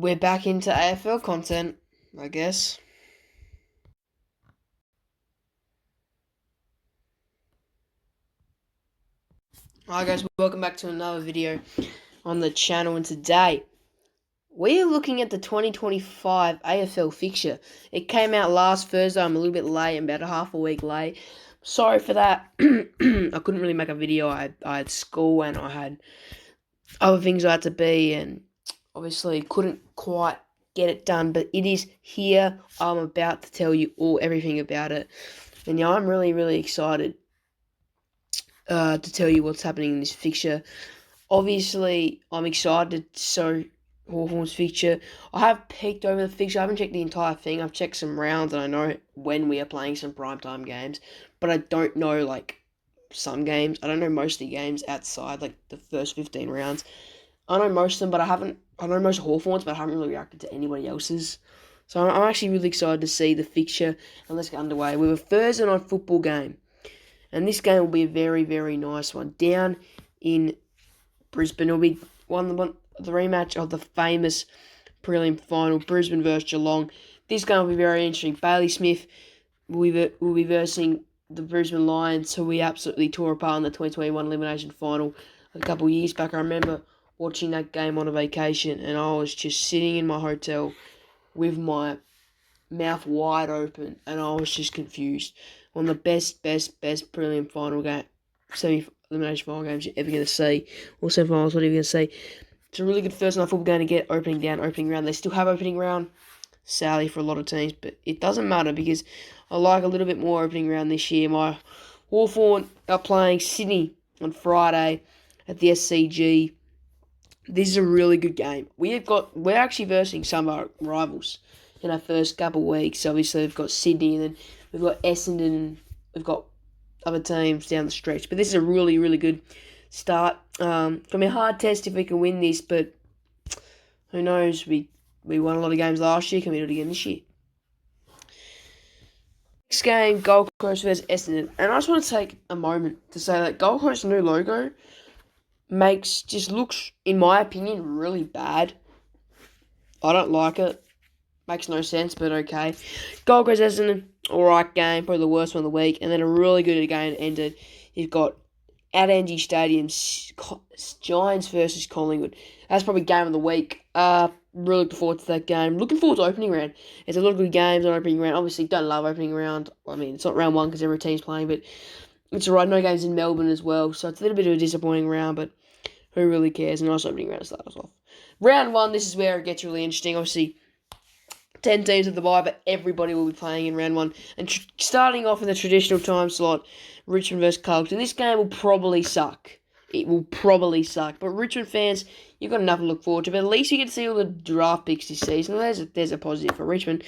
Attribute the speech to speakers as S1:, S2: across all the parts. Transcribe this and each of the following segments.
S1: We're back into AFL content, I guess. Hi guys, welcome back to another video on the channel, and today we are looking at the 2025 AFL fixture. It came out last Thursday. I'm a little bit late, I'm about a half a week late. Sorry for that. I couldn't really make a video. I had school and I had other things I had to be, and obviously couldn't quite get it done, but it is here. I'm about to tell you everything about it. And yeah, I'm really excited to tell you what's happening in this fixture. Obviously, I'm excited to show Hawthorn's fixture. I have peeked over the fixture. I haven't checked the entire thing. I've checked some rounds, and I know when we are playing some primetime games, but I don't know, some games. I don't know most of the games outside, the first 15 rounds. I know most of them, but I know most of Hawthorn's, but I haven't really reacted to anybody else's. So I'm actually really excited to see the fixture, and let's get underway. We have a Thursday night football game. And this game will be a very nice one. Down in Brisbane, it'll be the rematch of the famous prelim final, Brisbane versus Geelong. This game will be very interesting. Bailey Smith will be versing the Brisbane Lions, who we absolutely tore apart in the 2021 elimination final a couple of years back. I remember watching that game on a vacation, and I was just sitting in my hotel with my mouth wide open, and I was just confused. One of the best prelim final game, semi-elimination final games you're ever going to see, or semi-finals, whatever you're going to see. It's a really good first night football game to get opening round. They still have opening round, sadly for a lot of teams, but it doesn't matter because I like a little bit more opening round this year. My Hawthorn are playing Sydney on Friday at the SCG. This is a really good game. We're actually versing some of our rivals in our first couple of weeks. Obviously, we've got Sydney, and then we've got Essendon, and we've got other teams down the stretch. But this is a really good start. Gonna be a hard test if we can win this, but who knows? We won a lot of games last year. Can we do it again this year? Next game, Gold Coast versus Essendon. And I just want to take a moment to say that Gold Coast's new logo looks, in my opinion, really bad. I don't like it. Makes no sense, but okay. Gold Coast Essendon, alright game, probably the worst one of the week. And then a really good game ended. You've got at Angie Stadium, Giants versus Collingwood. That's probably game of the week. Really looking forward to that game. Looking forward to opening round. There's a lot of good games on opening round. Obviously, don't love opening round. I mean, it's not round one because every team's playing, but it's alright. No games in Melbourne as well, so it's a little bit of a disappointing round, but who really cares? A nice opening round to start us off. Round one, this is where it gets really interesting. Obviously, 10 teams at the bye, but everybody will be playing in round one. And starting off in the traditional time slot, Richmond versus Carlton. This game will probably suck. It will probably suck. But Richmond fans, you've got enough to look forward to. But at least you get to see all the draft picks this season. There's a positive for Richmond.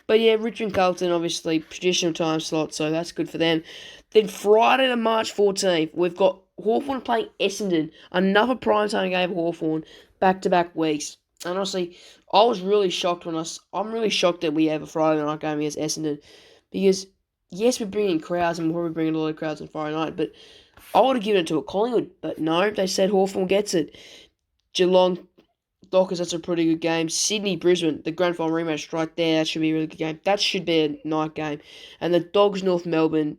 S1: But yeah, Richmond Carlton, obviously, traditional time slot, so that's good for them. Then Friday, the March 14th, we've got Hawthorn playing Essendon. Another primetime game for Hawthorn, back-to-back weeks. And honestly, I was really shocked I'm really shocked that we have a Friday night game against Essendon. Because, yes, we're bringing crowds, and we're probably bringing a lot of crowds on Friday night, but I would have given it to a Collingwood. But no, they said Hawthorn gets it. Geelong, Dockers, that's a pretty good game. Sydney, Brisbane, the grand final rematch right there, that should be a really good game. That should be a night game. And the Dogs, North Melbourne,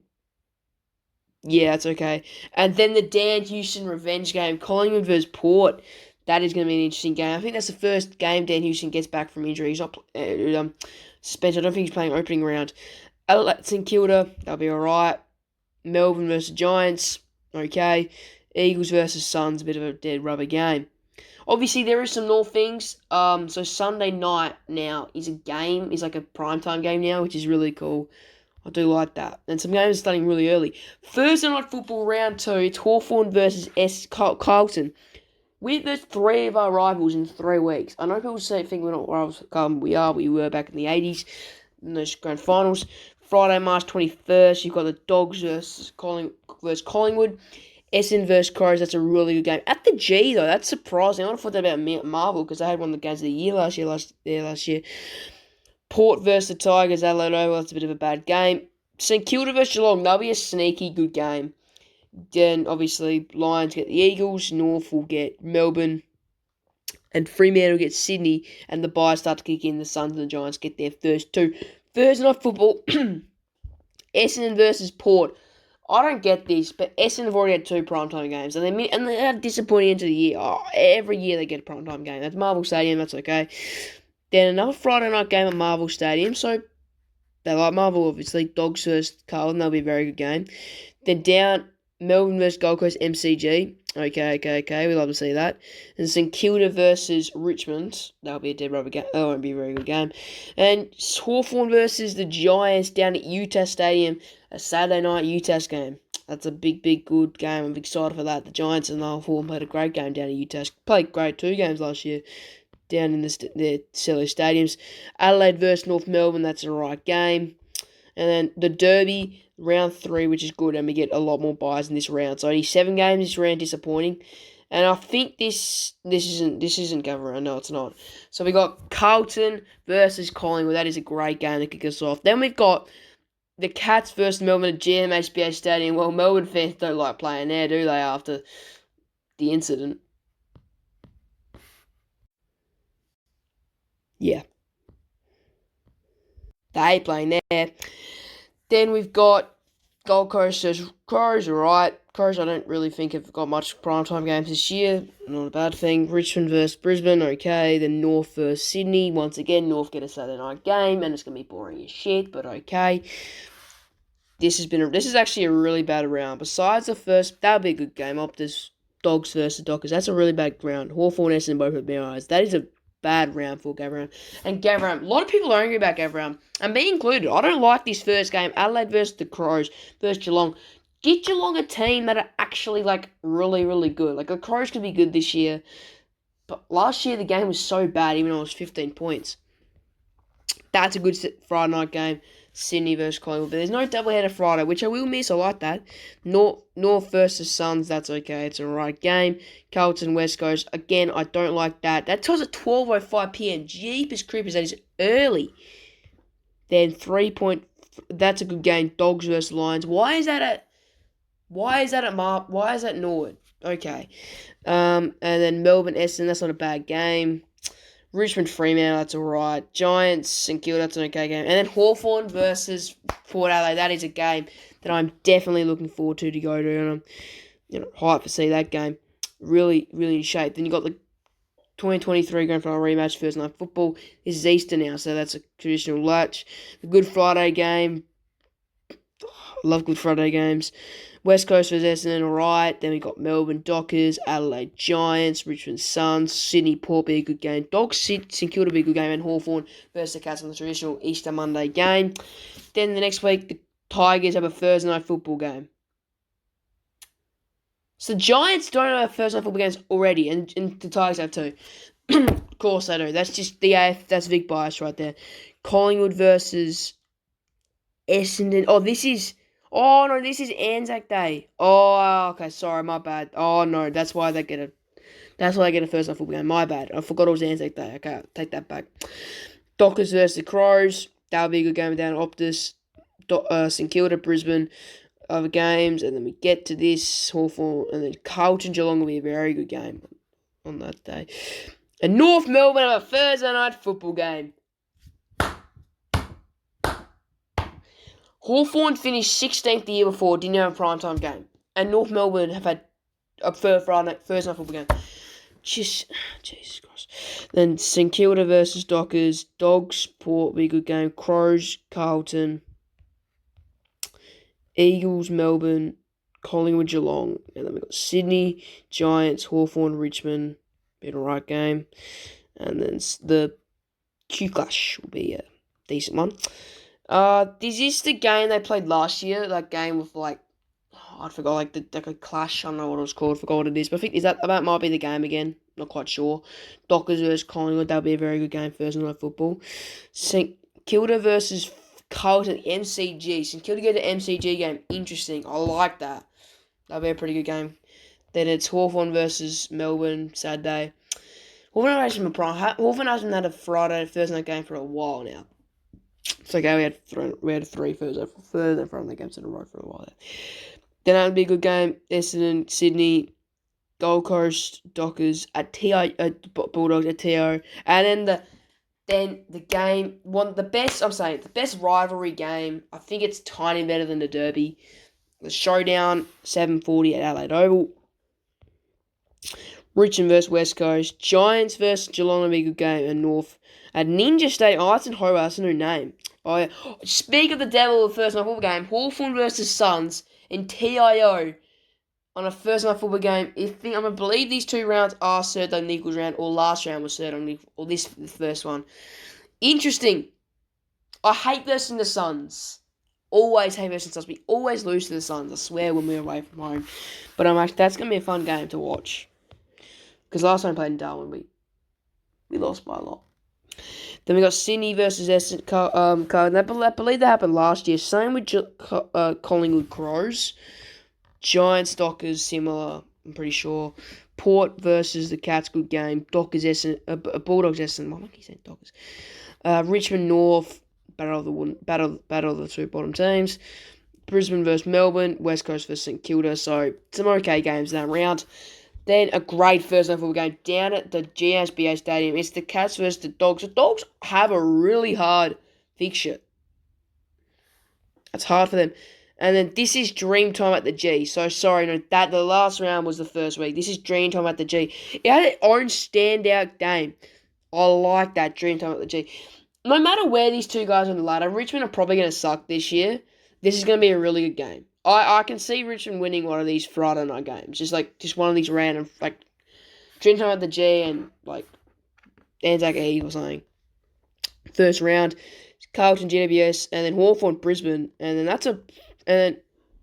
S1: yeah, that's okay. And then the Dan Houston revenge game, Collingwood versus Port. That is going to be an interesting game. I think that's the first game Dan Houston gets back from injury. He's not suspended. I don't think he's playing opening round. At St Kilda, they'll be alright. Melbourne versus Giants, okay. Eagles versus Suns, a bit of a dead rubber game. Obviously, there is some more things. So Sunday night now is like a primetime game now, which is really cool. I do like that. And some games are starting really early. Thursday night football round 2, it's Hawthorn versus Carlton. There's 3 of our rivals in 3 weeks. I know people think we're not rivals. We were back in the 80s in those grand finals. Friday, March 21st, you've got the Dogs versus Collingwood. Essendon versus Crows, that's a really good game. At the G, though, that's surprising. I would have thought that about Marvel because they had one of the games of the year last year. Port versus the Tigers, Adelaide Oval, that's a bit of a bad game. St Kilda versus Geelong, that'll be a sneaky good game. Then, obviously, Lions get the Eagles, North will get Melbourne, And Fremantle get Sydney, and the buys start to kick in. The Suns and the Giants get their first two. Thursday night football, Essendon versus Port. I don't get this, but Essendon have already had two primetime games, and they're disappointing into the year. Oh, every year they get a primetime game. That's Marvel Stadium, that's okay. Then another Friday night game at Marvel Stadium, so they like Marvel, obviously. Dogs versus Carlton, that'll be a very good game. Then down Melbourne versus Gold Coast MCG. Okay. We love to see that. And St Kilda versus Richmond. That'll be a dead rubber game. That won't be a very good game. And Hawthorn versus the Giants down at Utah Stadium. A Saturday night Utah game. That's a big, good game. I'm excited for that. The Giants and the Hawthorn played a great game down at Utah. Played great 2 games last year down in their silly stadiums. Adelaide versus North Melbourne. That's a right game. And then the Derby, round 3, which is good, and we get a lot more buys in this round. So only 7 games this round, disappointing. And I think this isn't going around. No, it's not. So we got Carlton versus Collingwood. That is a great game to kick us off. Then we've got the Cats versus Melbourne at GMHBA Stadium. Well, Melbourne fans don't like playing there, do they, after the incident? Yeah. They hate playing there. Then we've got Gold Coast versus Crows, alright. Crows, I don't really think have got much primetime games this year. Not a bad thing. Richmond versus Brisbane, okay. Then North versus Sydney. Once again, North get a Saturday night game, and it's going to be boring as shit, but okay. This is actually a really bad round. Besides the first, that would be a good game. Optus, Dogs versus Dockers. That's a really bad round. Hawthorn, Essendon both at BIs. That is a bad round for Gavram. And Gavram, a lot of people are angry about Gavram, and me included. I don't like this first game. Adelaide versus the Crows versus Geelong. Get Geelong a team that are actually really, really good. Like the Crows could be good this year, but last year the game was so bad, even though it was 15 points. That's a good Friday night game. Sydney versus Collingwood. But there's no doubleheader Friday, which I will miss. I like that. North versus Suns, that's okay. It's a right game. Carlton West Coast. Again, I don't like that. That tells at 12:05 p.m. Jeepers Creepers, that is early. Then 3 point. That's a good game. Dogs versus Lions. Why is that at Norwood? Okay. And then Melbourne Essendon, that's not a bad game. Richmond Fremantle, that's alright. Giants St Kilda, that's an okay game. And then Hawthorn versus Port Adelaide, that is a game that I'm definitely looking forward to go to, and I'm hyped to see that game. Really, really in shape. Then you got the 2023 Grand Final rematch, Thursday night football. This is Easter now, so that's a traditional latch. The Good Friday game. I love Good Friday games. West Coast versus Essendon, alright. Then we got Melbourne Dockers, Adelaide Giants, Richmond Suns, Sydney Port be a good game. Dogs St Kilda be a good game, and Hawthorn versus the Cats on the traditional Easter Monday game. Then the next week, the Tigers have a Thursday night football game. So the Giants don't have Thursday night football games already, and the Tigers have 2. Of course they do. That's just that's Vic bias right there. Collingwood versus Essendon. Oh, no, this is Anzac Day. Oh, okay, sorry, my bad. Oh, no, that's why they get a Thursday night football game. My bad. I forgot it was Anzac Day. Okay, I'll take that back. Dockers versus the Crows. That'll be a good game down at Optus. St Kilda, Brisbane, other games. And then we get to this, Hawthorn, and then Carlton Geelong will be a very good game on that day. And North Melbourne have a Thursday night football game. Hawthorn finished 16th the year before, didn't have a primetime game. And North Melbourne have had a Thursday night football game. Jesus Christ. Then St Kilda versus Dockers. Dogs, Port, be a good game. Crows, Carlton. Eagles, Melbourne. Collingwood, Geelong. And then we've got Sydney, Giants, Hawthorn, Richmond. Be a right game. And then the Q-Clash will be a decent one. This is the game they played last year. That game with I forgot the clash. I don't know what it was called. Forgot what it is. But I think that might be the game again. Not quite sure. Dockers versus Collingwood. That'll be a very good game. Thursday night football. St Kilda versus Carlton MCG. St Kilda get an MCG game. Interesting. I like that. That'll be a pretty good game. Then it's Hawthorn versus Melbourne Saturday. Hawthorn hasn't had a Thursday night game for a while now. It's okay, we had 3 Thursday Friday games in a row for a while there. Then that would be a good game. Essendon, Sydney. Gold Coast, Dockers at TI, Bulldogs at TO, and then the game, the best rivalry game. I think it's tiny better than the Derby. The Showdown, 7:40 at Adelaide Oval. Richmond versus West Coast. Giants versus Geelong will be a good game. And North at Ninja State. Oh, that's in Hobart. That's a new name. Oh, yeah. Speak of the devil of the first night football game. Hawthorn versus Suns in TIO on a first night football game. I believe these two rounds are third on the equals round, or last round was third on the, or this the first one. Interesting. I hate versing the Suns. Always hate versing the Suns. We always lose to the Suns. I swear when we're away from home. But that's gonna be a fun game to watch. Because last time we played in Darwin, we lost by a lot. Then we got Sydney versus Essendon. I believe that happened last year. Same with Collingwood Crows. Giants, Dockers, similar, I'm pretty sure. Port versus the Cats, good game. Dockers, Essendon, Bulldogs, Essendon. Why am I saying Dockers? Richmond, North, battle of the two bottom teams. Brisbane versus Melbourne. West Coast versus St Kilda. So some okay games in that round. Then a great first night football game down at the GSBA Stadium. It's the Cats versus the Dogs. The Dogs have a really hard fixture. It's hard for them. And then this is Dream Time at the G. So sorry, no, the last round was the first week. This is Dream Time at the G. It had its own standout game. I like that, Dream Time at the G. No matter where these two guys are on the ladder, Richmond are probably going to suck this year. This is going to be a really good game. I can see Richmond winning one of these Friday night games. Just one of these random, Dream Time at the G and, Anzac Eve or something. First round, Carlton, GWS, and then Hawthorn, Brisbane, and then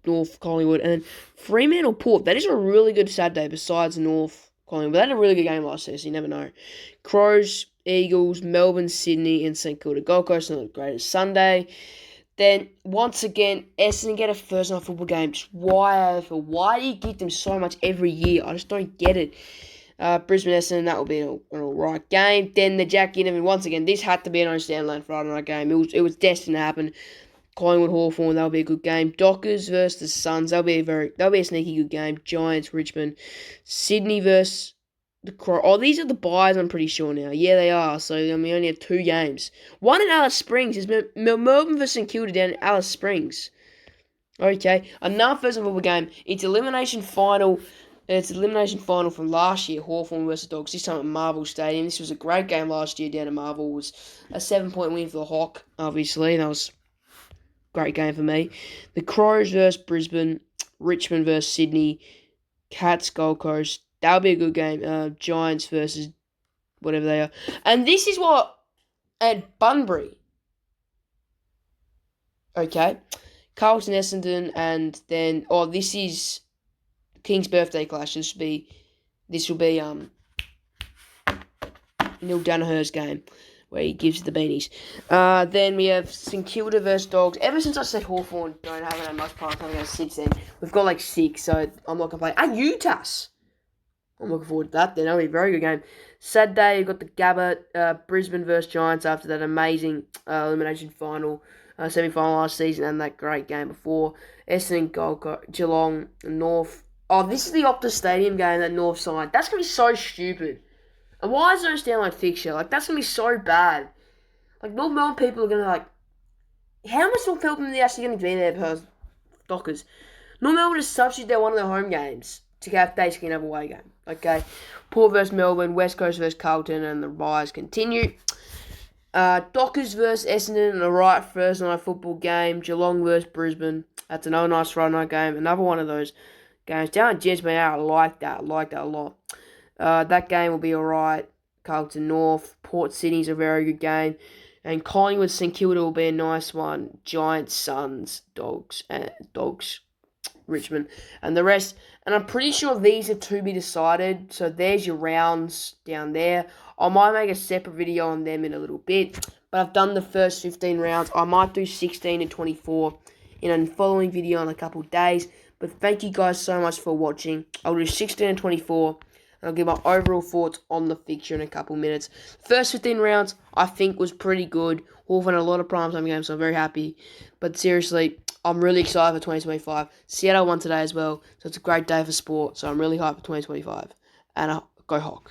S1: North Collingwood, and then Fremantle, Port. That is a really good Saturday besides North Collingwood. But they had a really good game last year, so you never know. Crows, Eagles, Melbourne, Sydney, and St Kilda. Gold Coast on the greatest Sunday. Then, once again, Essendon get a first night football game. Just why AFL? Why do you give them so much every year? I just don't get it. Brisbane Essendon, that will be an alright game. Then the Jack Ginnivan, once again, this had to be an on-standalone Friday night game. It was destined to happen. Collingwood Hawthorn, that'll be a good game. Dockers versus the Suns, that'll be a sneaky good game. Giants, Richmond, Sydney versus the Crow. Oh, these are the buys, I'm pretty sure now. Yeah, they are. So we only have 2 games. One in Alice Springs is Melbourne versus St Kilda down in Alice Springs. Okay, another first football game. It's elimination final. It's elimination final from last year, Hawthorn versus Dogs. This time at Marvel Stadium. This was a great game last year down at Marvel. It was a 7-point win for the Hawk, obviously. That was great game for me. The Crows versus Brisbane. Richmond versus Sydney. Cats, Gold Coast. That'll be a good game. Giants versus whatever they are. And this is what... At Bunbury. Okay. Carlton, Essendon, and then... Oh, this is King's birthday clash. This will be Neil Danaher's game, where he gives the beanies. Then we have St Kilda versus Dogs. Ever since I said Hawthorn don't have that much prime time against 6 then, we've got 6, so I'm not complaining. And UTAS! I'm looking forward to that then. That'll be a very good game. Saturday, you've got the Gabba, Brisbane versus Giants after that amazing elimination final, semi-final last season, and that great game before. Essendon, Gold Coast, Geelong, North. Oh, this is the Optus Stadium game that North side. That's going to be so stupid. And why is there a standalone fixture? That's going to be so bad. North Melbourne people are going to, how much North Melbourne are they actually going to be there per Dockers? North Melbourne is substitute one of their home games to have basically another away game. Okay. Port versus Melbourne, West Coast versus Carlton, and the buys continue. Dockers versus Essendon, an alright first night football game. Geelong versus Brisbane. That's another nice Friday night game. Another one of those games. Down at GSBA, I like that. I like that a lot. That game will be alright. Carlton North. Port Sydney's a very good game. And Collingwood St Kilda will be a nice one. Giants, Suns, Dogs, Richmond, and the rest. And I'm pretty sure these are to be decided. So there's your rounds down there. I might make a separate video on them in a little bit. But I've done the first 15 rounds. I might do 16 and 24 in a following video in a couple of days. But thank you guys so much for watching. I'll do 16 and 24. And I'll give my overall thoughts on the fixture in a couple minutes. First 15 rounds, I think, was pretty good. Hawthorn had a lot of primetime games, so I'm very happy. But seriously, I'm really excited for 2025. Seattle won today as well, so it's a great day for sport. So I'm really hyped for 2025. And go Hawk.